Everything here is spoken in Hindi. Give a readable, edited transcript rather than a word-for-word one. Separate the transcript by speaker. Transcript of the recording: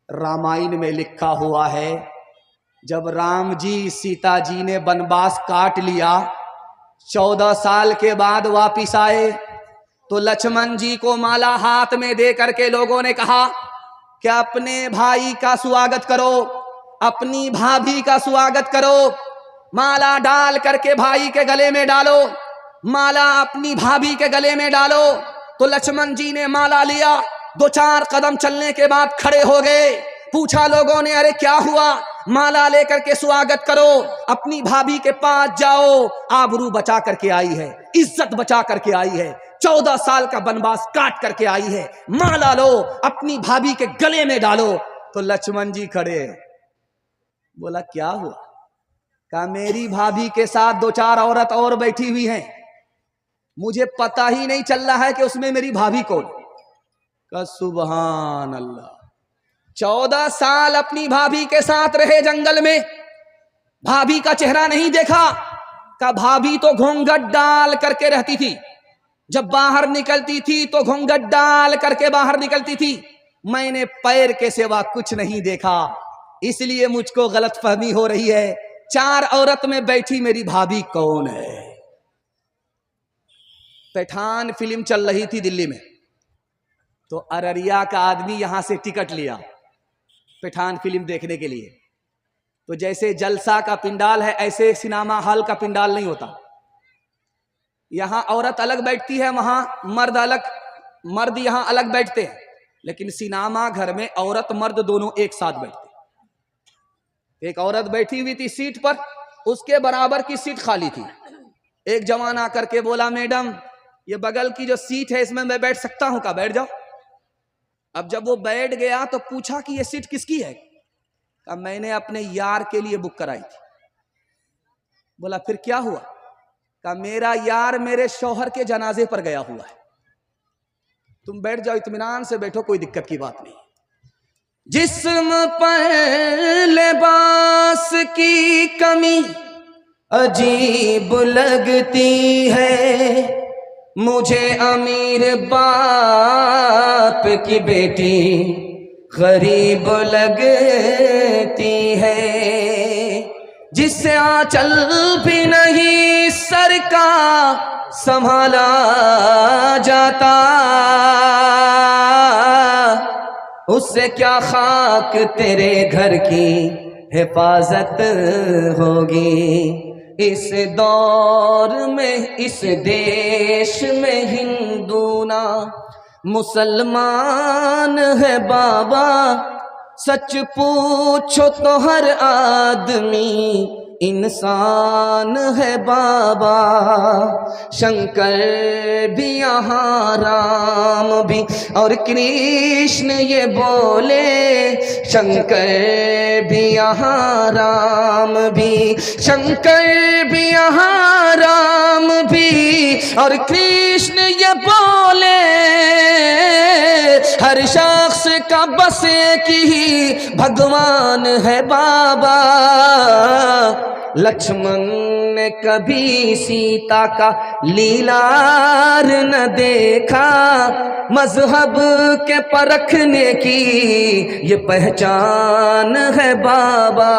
Speaker 1: रामायण में लिखा हुआ है, जब राम जी सीता जी ने वनवास काट लिया, 14 साल के बाद वापिस आए, तो लक्ष्मण जी को माला हाथ में दे करके लोगों ने कहा कि अपने भाई का स्वागत करो, अपनी भाभी का स्वागत करो, माला डाल करके भाई के गले में डालो, माला अपनी भाभी के गले में डालो। तो लक्ष्मण जी ने माला लिया, 2-4 कदम चलने के बाद खड़े हो गए। पूछा लोगों ने, अरे क्या हुआ? माला लेकर के स्वागत करो, अपनी भाभी के पास जाओ, आबरू बचा करके आई है, इज्जत बचा करके आई है, 14 साल का वनवास काट करके आई है, माला लो, अपनी भाभी के गले में डालो। तो लक्ष्मण जी खड़े, बोला क्या हुआ? कहा मेरी भाभी के साथ 2-4 औरत और बैठी हुई हैं, मुझे पता ही नहीं चल रहा है कि उसमें मेरी भाभी कौन। कहा सुभान अल्लाह, 14 साल अपनी भाभी के साथ रहे जंगल में, भाभी का चेहरा नहीं देखा। का भाभी तो घूंघट डाल करके रहती थी, जब बाहर निकलती थी तो घूंघट डाल करके बाहर निकलती थी, मैंने पैर के सिवा कुछ नहीं देखा, इसलिए मुझको गलतफहमी हो रही है, 4 औरत में बैठी मेरी भाभी कौन है। पठान फिल्म चल रही थी दिल्ली में, तो अररिया का आदमी यहां से टिकट लिया पठान फिल्म देखने के लिए। तो जैसे जलसा का पिंडाल है, ऐसे सिनेमा हॉल का पिंडाल नहीं होता, यहां औरत अलग बैठती है, वहां मर्द अलग, मर्द यहां अलग बैठते हैं, लेकिन सिनेमा घर में औरत मर्द दोनों एक साथ बैठते। एक औरत बैठी हुई थी सीट पर, उसके बराबर की सीट खाली थी। एक जवान आकर के बोला, मैडम ये बगल की जो सीट है इसमें मैं बैठ सकता हूं? का बैठ जाओ। अब जब वो बैठ गया तो पूछा कि ये सीट किसकी है? कहा मैंने अपने यार के लिए बुक कराई थी। बोला फिर क्या हुआ? कहा मेरा यार मेरे शौहर के जनाजे पर गया हुआ है, तुम बैठ जाओ, इत्मीनान से बैठो, कोई दिक्कत की बात नहीं। जिस्म पर लिबास की कमी अजीब लगती है, मुझे अमीर बाप की बेटी गरीब लगती है, जिससे आंचल भी नहीं सर का संभाला जाता, उससे क्या खाक तेरे घर की हिफाजत होगी। इस दौर में, इस देश में हिंदू ना मुसलमान है बाबा, सच पूछो तो हर आदमी इंसान है बाबा। शंकर भी यहाँ राम भी और कृष्ण ये बोले, शंकर भी यहाँ राम भी, शंकर भी यहाँ राम भी और कृष्ण ये बोले, हर शख्स का बस एक ही भगवान है बाबा। लक्ष्मण ने कभी सीता का लीलार न देखा, मजहब के परखने की ये पहचान है बाबा।